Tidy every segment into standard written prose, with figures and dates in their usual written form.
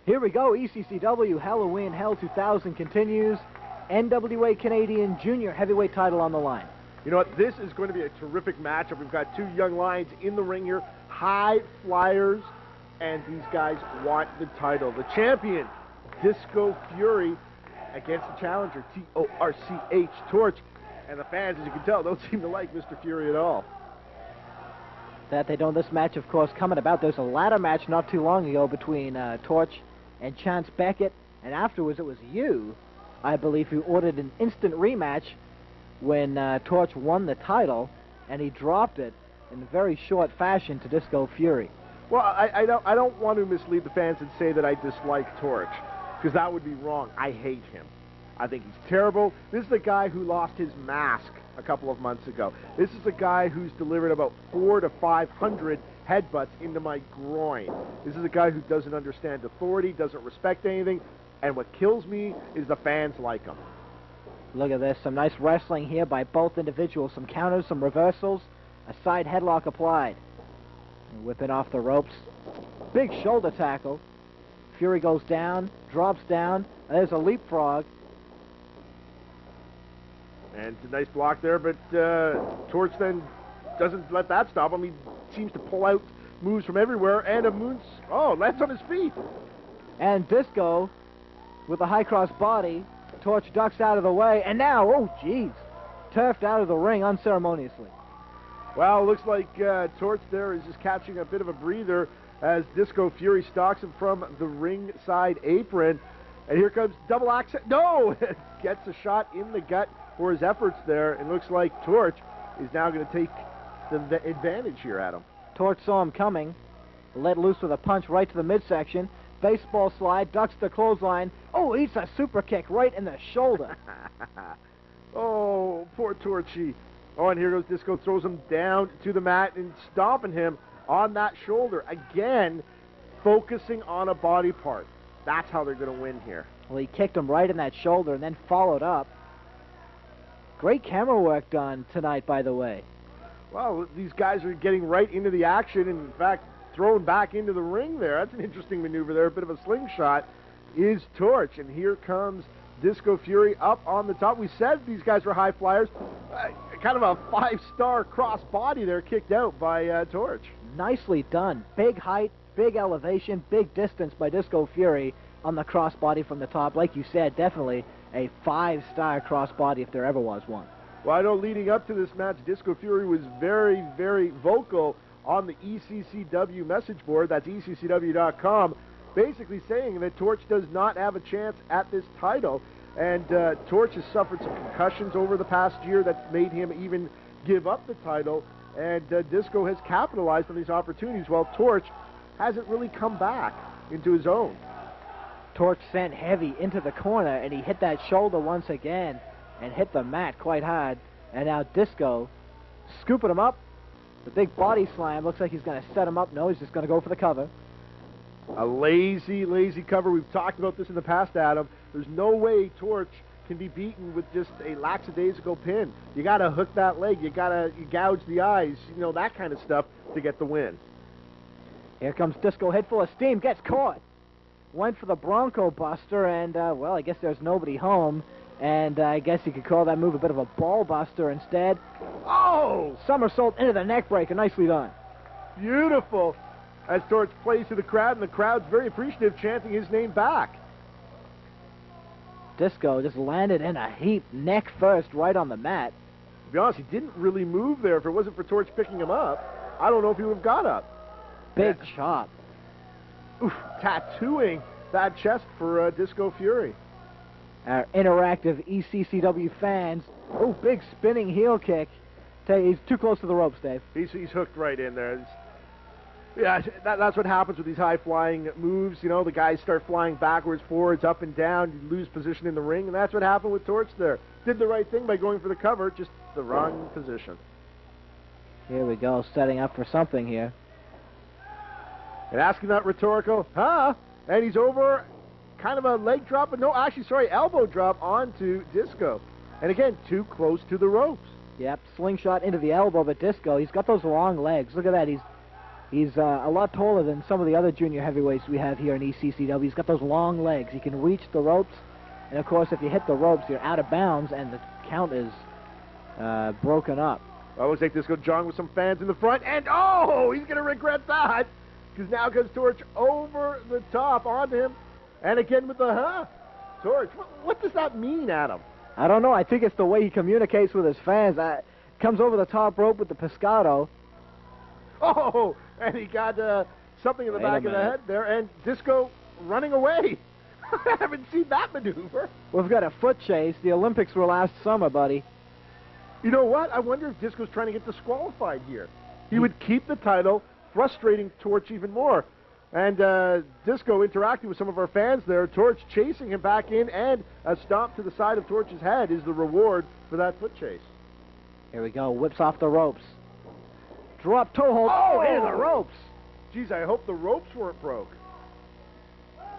Here we go. ECCW Halloween Hell 2000 continues. NWA Canadian Junior Heavyweight title on the line. You know what? This is going to be a terrific matchup. We've got two young lions in the ring here, high flyers, and these guys want the title. The champion, Disco Fury, against the challenger, T-O-R-C-H, Torch. And the fans, as you can tell, don't seem to like Mr. Fury at all. That they don't. This match, of course, coming about. There's a ladder match not too long ago between Torch and Chance Beckett, and afterwards it was you, I believe, who ordered an instant rematch when Torch won the title, and he dropped it in very short fashion to Disco Fury. Well, I don't want to mislead the fans and say that I dislike Torch, because that would be wrong. I hate him. I think he's terrible. This is the guy who lost his mask a couple of months ago. This is a guy who's delivered about 400 to 500 headbutts into my groin. This is a guy who doesn't understand authority, doesn't respect anything, and what kills me is the fans like him. Look at this. Some nice wrestling here by both individuals. Some counters, some reversals, a side headlock applied. And whipping off the ropes. Big shoulder tackle. Fury goes down, drops down. There's a leapfrog. And it's a nice block there, but Torch then doesn't let that stop him. He seems to pull out moves from everywhere, and lands on his feet. And Disco, with a high cross body, Torch ducks out of the way, and now, oh geez, turfed out of the ring unceremoniously. Well, it looks like Torch there is just catching a bit of a breather as Disco Fury stalks him from the ringside apron. And here comes double axe. No! Gets a shot in the gut for his efforts there. It looks like Torch is now going to take the advantage here, Adam. Torch saw him coming, let loose with a punch right to the midsection. Baseball slide, ducks the clothesline. Oh, eats a super kick right in the shoulder. Oh, poor Torchy. Oh, and here goes Disco, throws him down to the mat and stomping him on that shoulder. Again, focusing on a body part. That's how they're going to win here. Well, he kicked him right in that shoulder and then followed up. Great camera work done tonight, by the way. Well, these guys are getting right into the action, and in fact, thrown back into the ring there. That's an interesting maneuver there, a bit of a slingshot, is Torch. And here comes Disco Fury up on the top. We said these guys were high flyers. Kind of a 5-star cross body there, kicked out by Torch. Nicely done. Big height, big elevation, big distance by Disco Fury on the cross body from the top. Like you said, definitely a 5-star cross body if there ever was one. Well, I know leading up to this match, Disco Fury was very, very vocal on the ECCW message board. That's ECCW.com, basically saying that Torch does not have a chance at this title. And Torch has suffered some concussions over the past year that's made him even give up the title. And Disco has capitalized on these opportunities, while Torch hasn't really come back into his own. Torch sent heavy into the corner, and he hit that shoulder once again and hit the mat quite hard. And now Disco scooping him up. The big body slam. Looks like he's going to set him up. No, he's just going to go for the cover. A lazy, lazy cover. We've talked about this in the past, Adam. There's no way Torch can be beaten with just a lackadaisical pin. You got to hook that leg. You got to gouge the eyes. You know, that kind of stuff to get the win. Here comes Disco, head full of steam. Gets caught. Went for the Bronco Buster, and, well, I guess there's nobody home. And I guess you could call that move a bit of a ball buster instead. Oh! Somersault into the neck breaker. Nicely done. Beautiful. As Torch plays to the crowd, and the crowd's very appreciative, chanting his name back. Disco just landed in a heap, neck first, right on the mat. To be honest, he didn't really move there. If it wasn't for Torch picking him up, I don't know if he would have got up. Big chop. Oof, tattooing that chest for Disco Fury. Our interactive ECCW fans. Oh, big spinning heel kick. Tell you, he's too close to the ropes, Dave. He's hooked right in there. Yeah, that's what happens with these high-flying moves. You know, the guys start flying backwards, forwards, up and down. You lose position in the ring, and that's what happened with Torch there. Did the right thing by going for the cover, just the wrong position. Here we go, setting up for something here. And asking that rhetorical, huh? And he's over, kind of a leg drop, but no, actually, sorry, elbow drop onto Disco. And again, too close to the ropes. Yep, slingshot into the elbow, but Disco, he's got those long legs. Look at that, he's He's a lot taller than some of the other junior heavyweights we have here in ECCW. He's got those long legs. He can reach the ropes. And, of course, if you hit the ropes, you're out of bounds, and the count is broken up. Well, looks like Disco John with some fans in the front. And, oh, he's going to regret that. Because now comes Torch over the top onto him. And again with the, Torch. What does that mean, Adam? I don't know. I think it's the way he communicates with his fans. Comes over the top rope with the pescado. Oh, and he got something in the back of the head there. And Disco running away. I haven't seen that maneuver. We've got a foot chase. The Olympics were last summer, buddy. You know what? I wonder if Disco's trying to get disqualified here. He would keep the title, frustrating Torch even more. And Disco interacting with some of our fans there. Torch chasing him back in, and a stomp to the side of Torch's head is the reward for that foot chase. Here we go. Whips off the ropes. Drop toe hold. Oh, into the ropes. Geez, I hope the ropes weren't broke.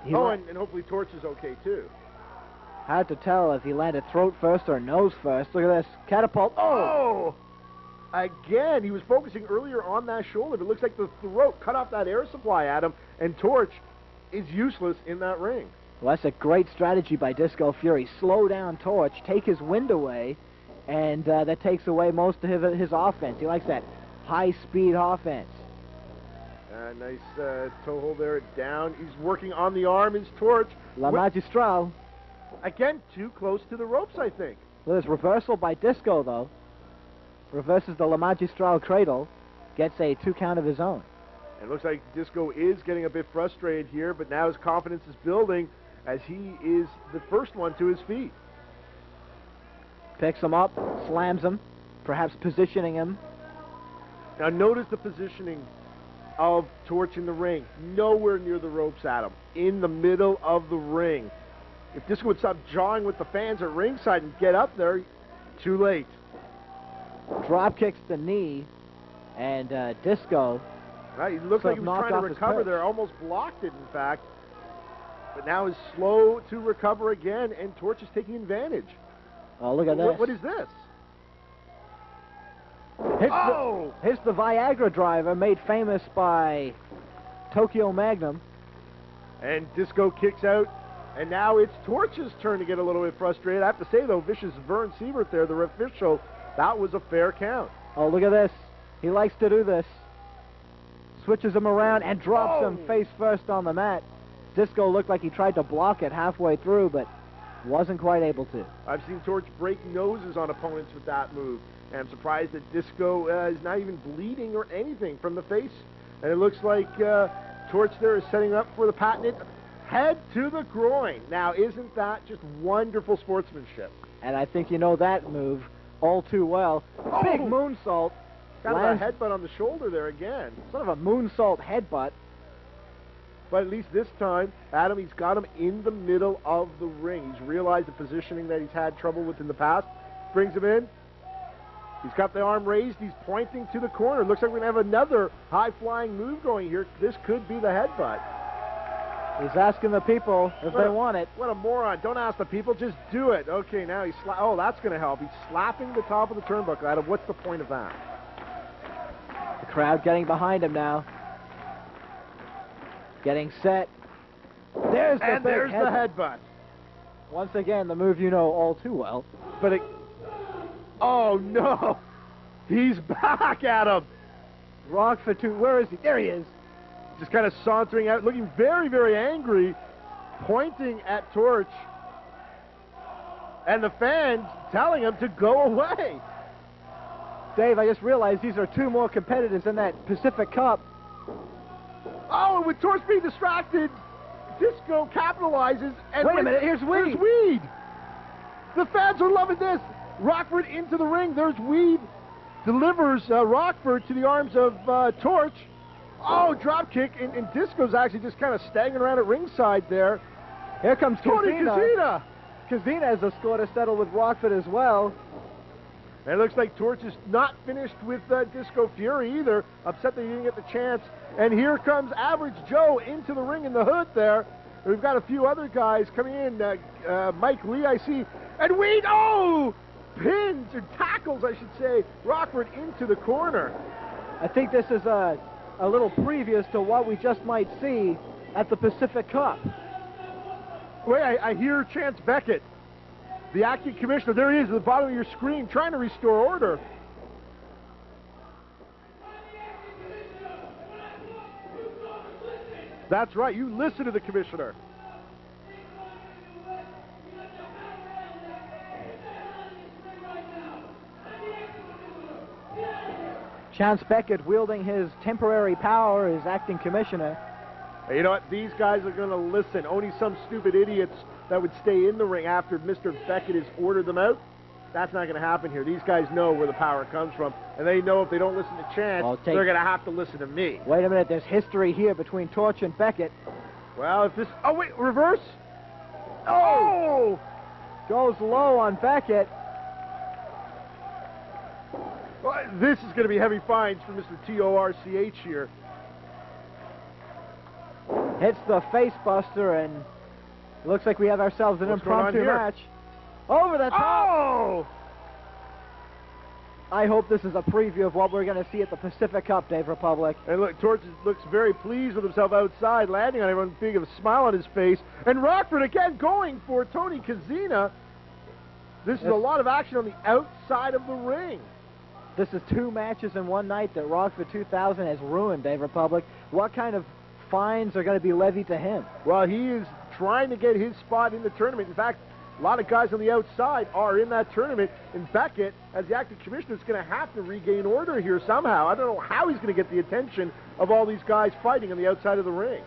And hopefully Torch is okay, too. Hard to tell if he landed throat first or nose first. Look at this. Catapult. Oh! Again, he was focusing earlier on that shoulder, but it looks like the throat cut off that air supply, Adam, and Torch is useless in that ring. Well, that's a great strategy by Disco Fury. Slow down Torch, take his wind away, and that takes away most of his offense. He likes that high-speed offense. Nice toe hold there, down. He's working on the arm, his Torch. La Magistral. Again, too close to the ropes, I think. Well, there's reversal by Disco, though. Reverses the La Magistral cradle. Gets a 2 count of his own. It looks like Disco is getting a bit frustrated here, but now his confidence is building as he is the first one to his feet. Picks him up, slams him, perhaps positioning him. Now notice the positioning of Torch in the ring. Nowhere near the ropes, Adam. In the middle of the ring. If Disco would stop jawing with the fans at ringside and get up there, too late. Drop kicks the knee, and Disco. Right, he looked like he was trying to recover there. Almost blocked it, in fact. But now is slow to recover again, and Torch is taking advantage. Oh, look at this. What is this? Here's the Viagra driver, made famous by Tokyo Magnum. And Disco kicks out, and now it's Torch's turn to get a little bit frustrated. I have to say, though, Vicious Vern Siebert there, the official, that was a fair count. Oh, look at this. He likes to do this. Switches him around and drops him face first on the mat. Disco looked like he tried to block it halfway through, but wasn't quite able to. I've seen Torch break noses on opponents with that move. And I'm surprised that Disco is not even bleeding or anything from the face. And it looks like Torch there is setting up for the patented head to the groin. Now, isn't that just wonderful sportsmanship? And I think you know that move all too well. Big moonsault. Kind of a headbutt on the shoulder there again. Sort of a moonsault headbutt. But at least this time, Adam, he's got him in the middle of the ring. He's realized the positioning that he's had trouble with in the past. Brings him in. He's got the arm raised. He's pointing to the corner. Looks like we're going to have another high-flying move going here. This could be the headbutt. He's asking the people if they want it. What a moron. Don't ask the people. Just do it. Okay, now he's... Oh, that's going to help. He's slapping the top of the turnbuckle. Adam, what's the point of that? The crowd getting behind him now. Getting set. There's the headbutt. Once again, the move you know all too well. But it... Oh, no. He's back at him. Rock for 2. Where is he? There he is. Just kind of sauntering out, looking very, very angry, pointing at Torch. And the fans telling him to go away. Dave, I just realized these are 2 more competitors in that Pacific Cup. Oh, and with Torch being distracted, Disco capitalizes. And wait a minute, here's Weed. There's Weed. The fans are loving this. Rockford into the ring. There's Weed. Delivers Rockford to the arms of Torch. Oh, drop kick. And Disco's actually just kind of staggering around at ringside there. Here comes Tony Kazina. Kazina has a score to settle with Rockford as well. And it looks like Torch is not finished with Disco Fury either. Upset that he didn't get the chance. And here comes Average Joe into the ring in the hood there. We've got a few other guys coming in. Mike Lee, I see. And Weed, pins or tackles, I should say, Rockford into the corner. I think this is a a little previous to what we just might see at the Pacific Cup. Wait, I hear Chance Beckett, the acting commissioner. There he is at the bottom of your screen trying to restore order. That's right, you listen to the commissioner. Chance Beckett wielding his temporary power as acting commissioner. Hey, you know what? These guys are going to listen. Only some stupid idiots that would stay in the ring after Mr. Beckett has ordered them out. That's not going to happen here. These guys know where the power comes from, and they know if they don't listen to Chance, they're going to have to listen to me. Wait a minute. There's history here between Torch and Beckett. Well, if this... Oh, wait, reverse? Oh! Goes low on Beckett. Well, this is going to be heavy fines for Mr. Torch here. Hits the face buster, and it looks like we have ourselves an impromptu match. Over the top! Oh! I hope this is a preview of what we're going to see at the Pacific Cup, Dave Republic. And look, Torch looks very pleased with himself outside, landing on everyone, big of a smile on his face. And Rockford again going for Tony Kazina. This is a lot of action on the outside of the ring. This is 2 matches in one night that Rockford 2000 has ruined, Dave Republic. What kind of fines are going to be levied to him? Well, he is trying to get his spot in the tournament. In fact, a lot of guys on the outside are in that tournament, and Beckett, as the acting commissioner, is going to have to regain order here somehow. I don't know how he's going to get the attention of all these guys fighting on the outside of the ring.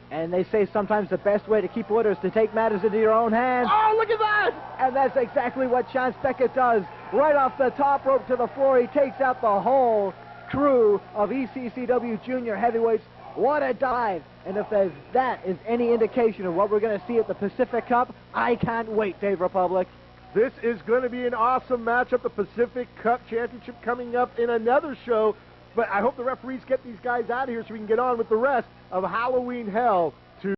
And they say sometimes the best way to keep order is to take matters into your own hands. Oh, look at that! And that's exactly what Chance Beckett does. Right off the top rope to the floor, he takes out the whole crew of ECCW junior heavyweights. What a dive! And if that is any indication of what we're going to see at the Pacific Cup, I can't wait, Dave Republic. This is going to be an awesome matchup. The Pacific Cup Championship coming up in another show. But I hope the referees get these guys out of here so we can get on with the rest of Halloween Hell 2.